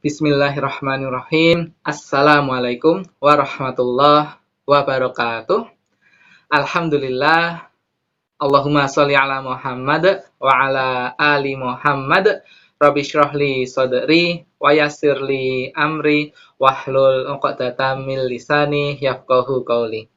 Bismillahirrahmanirrahim. Assalamualaikum warahmatullahi wabarakatuh. Alhamdulillah. Allahumma sholli ala Muhammad wa ala ali Muhammad. Rabbi shrahli sadri wa yassirli amri wahlul 'uqdatam min lisani yafqahu qauli.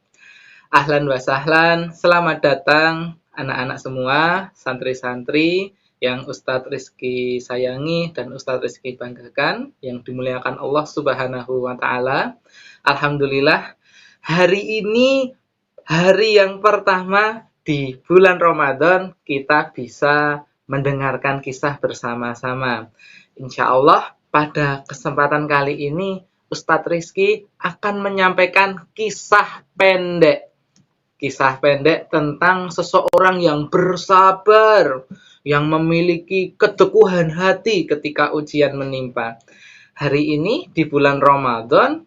Ahlan wa sahlan. Selamat datang anak-anak semua, santri-santri yang Ustadz Rizky sayangi dan Ustadz Rizky banggakan, yang dimuliakan Allah Subhanahu wa Ta'ala. Alhamdulillah, hari ini hari yang pertama di bulan Ramadan kita bisa mendengarkan kisah bersama-sama. Insya Allah pada kesempatan kali ini Ustadz Rizky akan menyampaikan kisah pendek tentang seseorang yang bersabar, yang memiliki keteguhan hati ketika ujian menimpa. Hari ini di bulan Ramadan,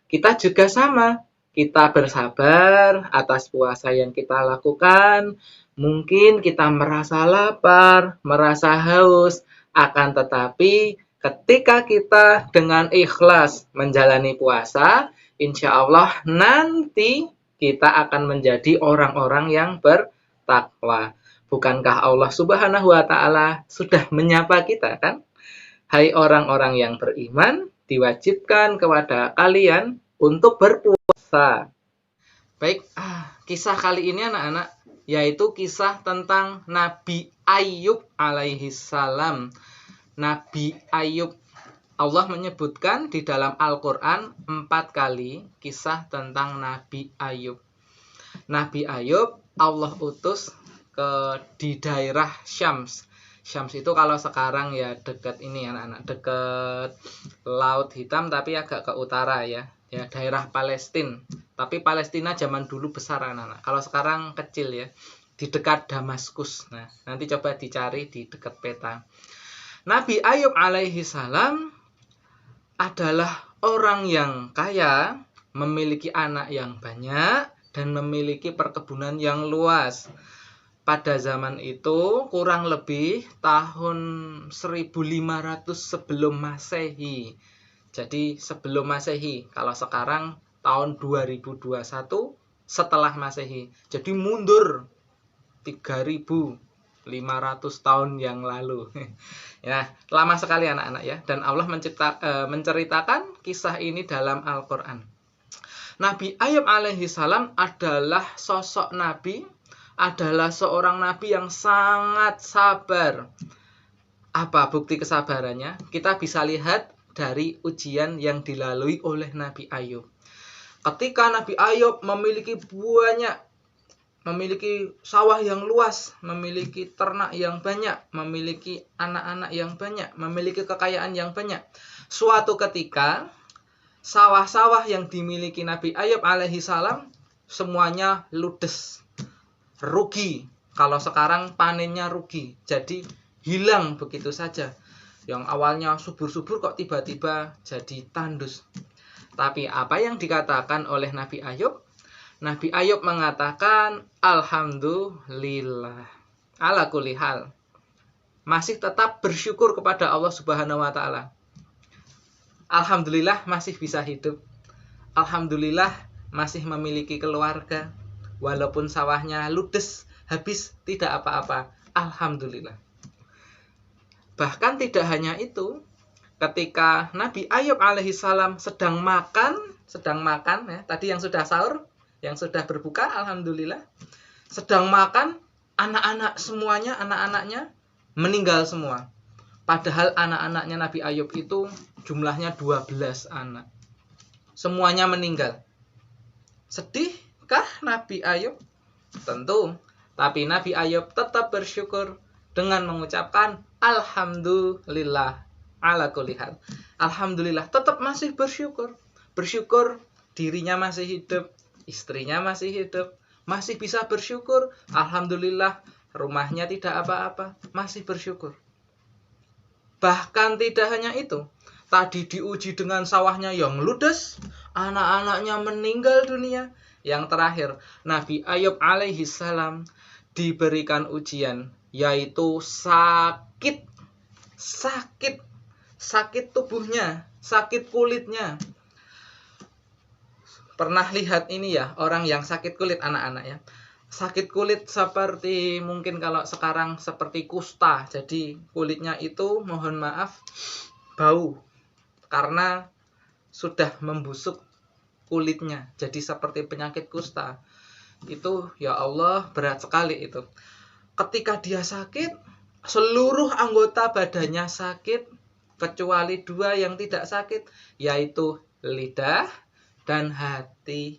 kita juga sama. Kita bersabar atas puasa yang kita lakukan. Mungkin kita merasa lapar, merasa haus. Akan tetapi ketika kita dengan ikhlas menjalani puasa, insya Allah nanti kita akan menjadi orang-orang yang bertakwa. Bukankah Allah Subhanahu wa Ta'ala sudah menyapa kita, kan? Hai orang-orang yang beriman, diwajibkan kepada kalian untuk berpuasa. Baik, kisah kali ini anak-anak, yaitu kisah tentang Nabi Ayub alaihi salam. Nabi Ayub, Allah menyebutkan di dalam Al-Quran 4 kali kisah tentang Nabi Ayub. Nabi Ayub Allah utus di daerah Syams. Syams itu kalau sekarang ya dekat ini anak-anak, dekat Laut Hitam tapi agak ke utara ya daerah Palestina. Tapi Palestina zaman dulu besar anak-anak. Kalau sekarang kecil ya, di dekat Damaskus. Nah, nanti coba dicari di dekat peta. Nabi Ayub alaihi salam adalah orang yang kaya, memiliki anak yang banyak, dan memiliki perkebunan yang luas. Pada zaman itu kurang lebih tahun 1500 sebelum Masehi. Jadi sebelum Masehi, kalau sekarang tahun 2021 setelah Masehi. Jadi mundur 3500 tahun yang lalu. Ya, lama sekali anak-anak ya. Dan Allah menceritakan kisah ini dalam Al-Quran. Nabi Ayub alaihi salam adalah sosok nabi, adalah seorang nabi yang sangat sabar. Apa bukti kesabarannya? Kita bisa lihat dari ujian yang dilalui oleh Nabi Ayub. Ketika Nabi Ayub memiliki sawah yang luas, memiliki ternak yang banyak, memiliki anak-anak yang banyak, memiliki kekayaan yang banyak. Suatu ketika, sawah-sawah yang dimiliki Nabi Ayub alaihi salam semuanya ludes. Rugi. Kalau sekarang panennya rugi. Jadi hilang begitu saja. Yang awalnya subur-subur kok tiba-tiba jadi tandus. Tapi apa yang dikatakan oleh Nabi Ayub? Nabi Ayub mengatakan alhamdulillah ala kulli hal. Masih tetap bersyukur kepada Allah Subhanahu wa Ta'ala. Alhamdulillah masih bisa hidup. Alhamdulillah masih memiliki keluarga. Walaupun sawahnya ludes, habis, tidak apa-apa. Alhamdulillah. Bahkan tidak hanya itu, ketika Nabi Ayub alaihissalam sedang makan ya, tadi yang sudah sahur, yang sudah berbuka, alhamdulillah, sedang makan, anak-anaknya meninggal semua. Padahal anak-anaknya Nabi Ayub itu jumlahnya 12 anak. Semuanya meninggal. Sedihkah Nabi Ayub? Tentu. Tapi Nabi Ayub tetap bersyukur dengan mengucapkan alhamdulillah ala kulli hal. Alhamdulillah, tetap masih bersyukur. Bersyukur dirinya masih hidup, istrinya masih hidup, masih bisa bersyukur. Alhamdulillah, rumahnya tidak apa-apa, masih bersyukur. Bahkan tidak hanya itu, tadi diuji dengan sawahnya yang ludes, anak-anaknya meninggal dunia. Yang terakhir, Nabi Ayub alaihi salam diberikan ujian, yaitu sakit. sakit tubuhnya, sakit kulitnya. Pernah lihat ini ya, orang yang sakit kulit, anak-anak ya. Sakit kulit seperti mungkin kalau sekarang seperti kusta. Jadi kulitnya itu mohon maaf bau karena sudah membusuk kulitnya. Jadi seperti penyakit kusta. Itu ya Allah berat sekali itu. Ketika dia sakit, seluruh anggota badannya sakit kecuali dua yang tidak sakit, yaitu lidah dan hati.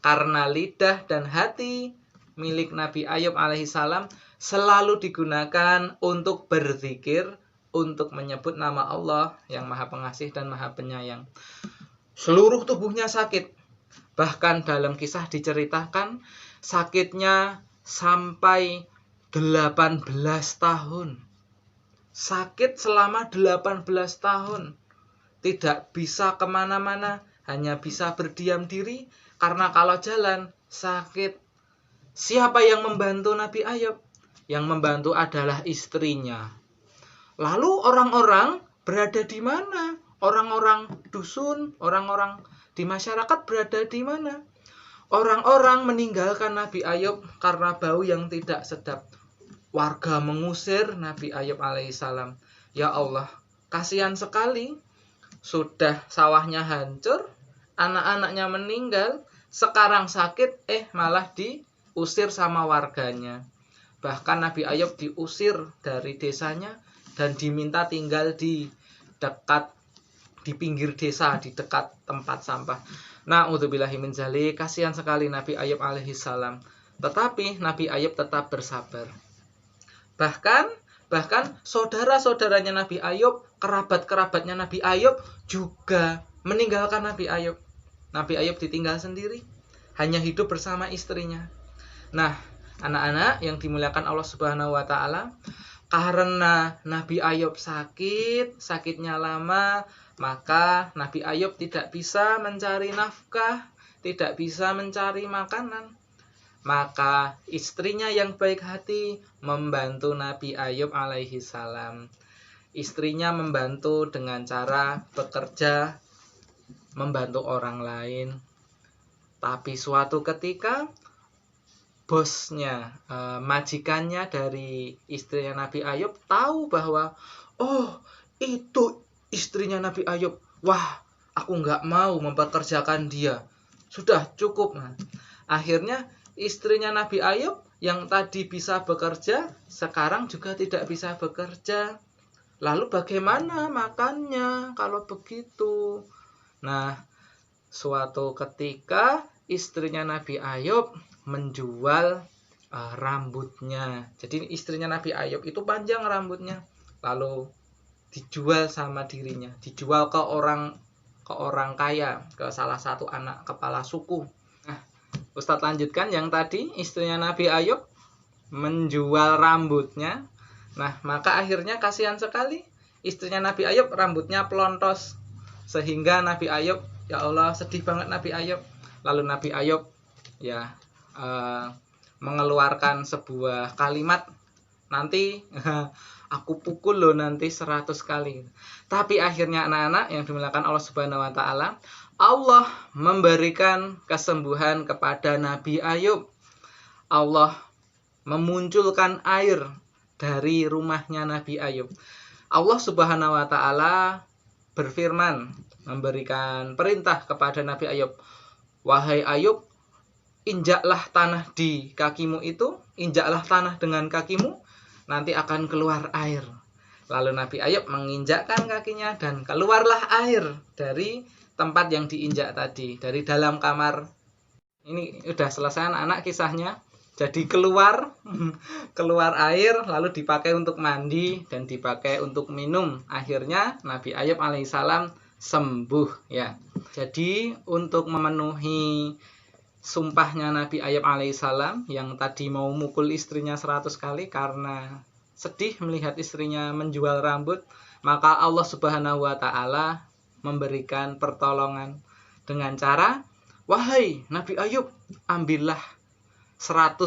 Karena lidah dan hati milik Nabi Ayub alaihissalam selalu digunakan untuk berzikir, untuk menyebut nama Allah yang Maha Pengasih dan Maha Penyayang. Seluruh tubuhnya sakit. Bahkan dalam kisah diceritakan sakitnya sampai 18 tahun. Sakit selama 18 tahun. Tidak bisa kemana-mana, hanya bisa berdiam diri karena kalau jalan sakit. Siapa yang membantu Nabi Ayub? Yang membantu adalah istrinya. Lalu orang-orang berada di mana? Orang-orang dusun, orang-orang di masyarakat berada di mana? Orang-orang meninggalkan Nabi Ayub karena bau yang tidak sedap. Warga mengusir Nabi Ayub alaihissalam. Ya Allah, kasihan sekali. Sudah sawahnya hancur, anak-anaknya meninggal, sekarang sakit, malah diusir sama warganya. Bahkan Nabi Ayub diusir dari desanya dan diminta tinggal di pinggir desa, di dekat tempat sampah. Na'udzubillahi min dzalik, kasihan sekali Nabi Ayub alaihissalam. Tetapi Nabi Ayub tetap bersabar. Bahkan saudara-saudaranya Nabi Ayub, kerabat-kerabatnya Nabi Ayub juga meninggalkan Nabi Ayub. Nabi Ayub ditinggal sendiri, hanya hidup bersama istrinya. Nah, anak-anak yang dimuliakan Allah Subhanahu wa taala, karena Nabi Ayub sakitnya lama, maka Nabi Ayub tidak bisa mencari nafkah, tidak bisa mencari makanan. Maka istrinya yang baik hati membantu Nabi Ayub alaihi salam. Istrinya membantu dengan cara bekerja, membantu orang lain. Tapi suatu ketika bosnya, majikannya dari istrinya Nabi Ayub tahu bahwa itu istrinya Nabi Ayub. Wah, aku nggak mau mempekerjakan dia. Sudah cukup. Akhirnya istrinya Nabi Ayub yang tadi bisa bekerja, sekarang juga tidak bisa bekerja. Lalu bagaimana makannya kalau begitu? Nah, suatu ketika istrinya Nabi Ayub menjual rambutnya. Jadi istrinya Nabi Ayub itu panjang rambutnya, lalu dijual sama dirinya, dijual ke orang kaya, ke salah satu anak kepala suku. Nah, Ustadz lanjutkan yang tadi istrinya Nabi Ayub menjual rambutnya. Nah, maka akhirnya kasihan sekali istrinya Nabi Ayub rambutnya pelontos, sehingga Nabi Ayub, ya Allah sedih banget Nabi Ayub. Lalu Nabi Ayub mengeluarkan sebuah kalimat, nanti aku pukul lo nanti 100 kali. Tapi akhirnya anak-anak yang dimuliakan Allah Subhanahu wa taala, Allah memberikan kesembuhan kepada Nabi Ayub. Allah memunculkan air dari rumahnya Nabi Ayub. Allah Subhanahu wa taala berfirman, memberikan perintah kepada Nabi Ayub, wahai Ayub, injaklah tanah di kakimu itu, injaklah tanah dengan kakimu, nanti akan keluar air. Lalu Nabi Ayub menginjakkan kakinya dan keluarlah air dari tempat yang diinjak tadi, dari dalam kamar. Ini udah selesai anak-anak kisahnya. Jadi keluar air, lalu dipakai untuk mandi dan dipakai untuk minum. Akhirnya Nabi Ayub alaihissalam sembuh ya. Jadi untuk memenuhi sumpahnya Nabi Ayub alaihissalam yang tadi mau mukul istrinya 100 kali karena sedih melihat istrinya menjual rambut, maka Allah Subhanahu wa taala memberikan pertolongan dengan cara, wahai Nabi Ayub, ambillah 100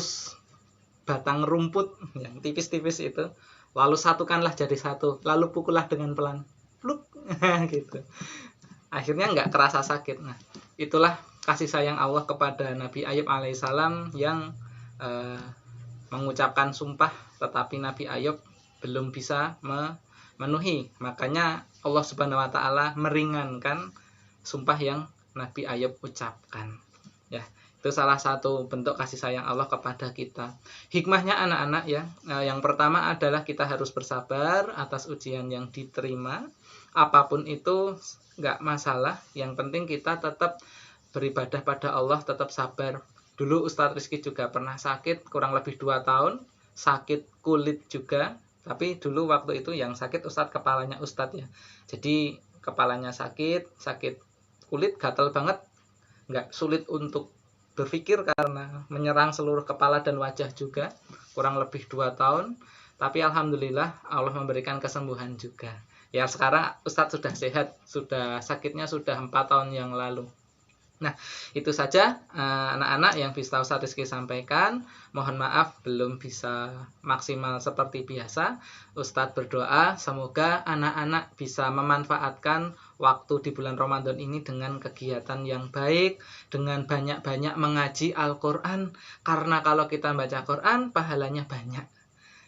batang rumput yang tipis-tipis itu, lalu satukanlah jadi satu, lalu pukullah dengan pelan. pluk gitu. Akhirnya nggak kerasa sakit. Nah, itulah kasih sayang Allah kepada Nabi Ayub alaihissalam yang mengucapkan sumpah, tetapi Nabi Ayub belum bisa memenuhi. Makanya Allah Subhanahu wa taala meringankan sumpah yang Nabi Ayub ucapkan. Ya, itu salah satu bentuk kasih sayang Allah kepada kita. Hikmahnya anak-anak ya, yang pertama adalah kita harus bersabar atas ujian yang diterima. Apapun itu nggak masalah, yang penting kita tetap beribadah pada Allah, tetap sabar. Dulu Ustadz Rizky juga pernah sakit kurang lebih 2 tahun, sakit kulit juga, tapi dulu waktu itu yang sakit Ustadz kepalanya Ustadz ya. Jadi kepalanya sakit kulit, gatal banget, nggak sulit untuk berpikir karena menyerang seluruh kepala dan wajah juga, kurang lebih 2 tahun, tapi alhamdulillah Allah memberikan kesembuhan juga. Ya sekarang Ustadz sudah sehat, sakitnya sudah 4 tahun yang lalu. Nah, itu saja anak-anak yang bisa Ustadz Rizky sampaikan. Mohon maaf belum bisa maksimal seperti biasa. Ustadz berdoa semoga anak-anak bisa memanfaatkan waktu di bulan Ramadan ini dengan kegiatan yang baik, dengan banyak-banyak mengaji Al-Quran. Karena kalau kita baca Quran, pahalanya banyak.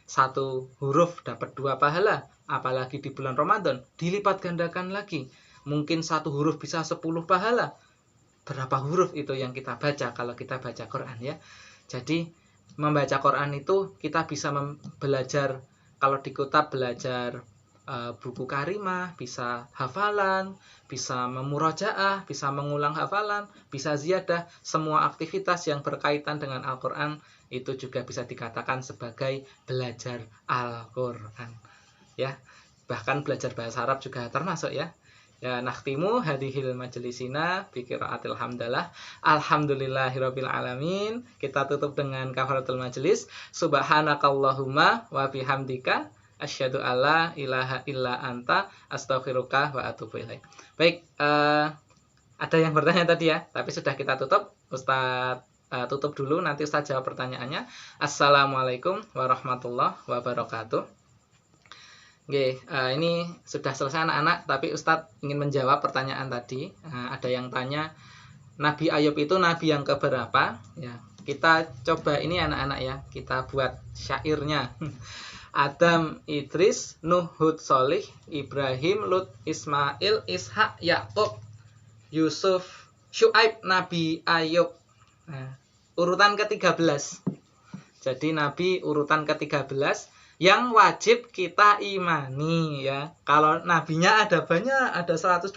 1 huruf dapat 2 pahala, apalagi di bulan Ramadan dilipat gandakan lagi. Mungkin 1 huruf bisa 10 pahala. Berapa huruf itu yang kita baca kalau kita baca Quran ya. Jadi membaca Quran itu kita bisa belajar, kalau di kota belajar buku karimah, bisa hafalan, bisa memurojaah, bisa mengulang hafalan, bisa ziyadah. Semua aktivitas yang berkaitan dengan Al-Quran itu juga bisa dikatakan sebagai belajar Al-Quran ya. Bahkan belajar bahasa Arab juga termasuk ya. Ya, nakhtimu hadhil majlisina bi qiraatil hamdalah. Alhamdulillahirabbil alamin. Kita tutup dengan kafaratul majlis. Subhanakallahumma wa bihamdika asyhadu alla ilaha illa anta astaghfiruka wa atubu ilaik. Baik, ada yang bertanya tadi ya, tapi sudah kita tutup. Ustaz tutup dulu, nanti Ustaz jawab pertanyaannya. Assalamualaikum warahmatullahi wabarakatuh. Oke, ini sudah selesai anak-anak, tapi Ustadz ingin menjawab pertanyaan tadi. Ada yang tanya, Nabi Ayub itu nabi yang keberapa? Ya, kita coba ini anak-anak ya, kita buat syairnya. Adam, Idris, Nuh, Hud, Solih, Ibrahim, Lut, Ismail, Ishak, Yakub, Yusuf, Syuaib, Nabi Ayub. Nah, urutan ke-13. Jadi Nabi urutan ke-13 yang wajib kita imani ya. Kalau nabinya ada banyak, ada 125.000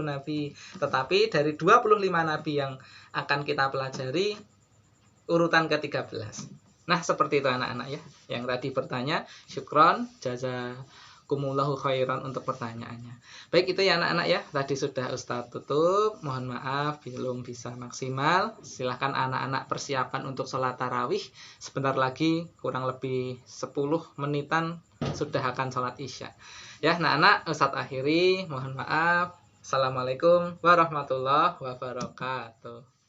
nabi, tetapi dari 25 nabi yang akan kita pelajari urutan ke-13. Nah, seperti itu anak-anak ya. Yang tadi bertanya, syukron, jazakumullahu khairan untuk pertanyaannya. Baik, itu ya anak-anak ya. Tadi sudah Ustadz tutup. Mohon maaf belum bisa maksimal. Silahkan anak-anak persiapan untuk sholat tarawih. Sebentar lagi kurang lebih 10 menitan sudah akan sholat isya. Ya anak-anak, Ustadz akhiri. Mohon maaf. Assalamualaikum warahmatullahi wabarakatuh.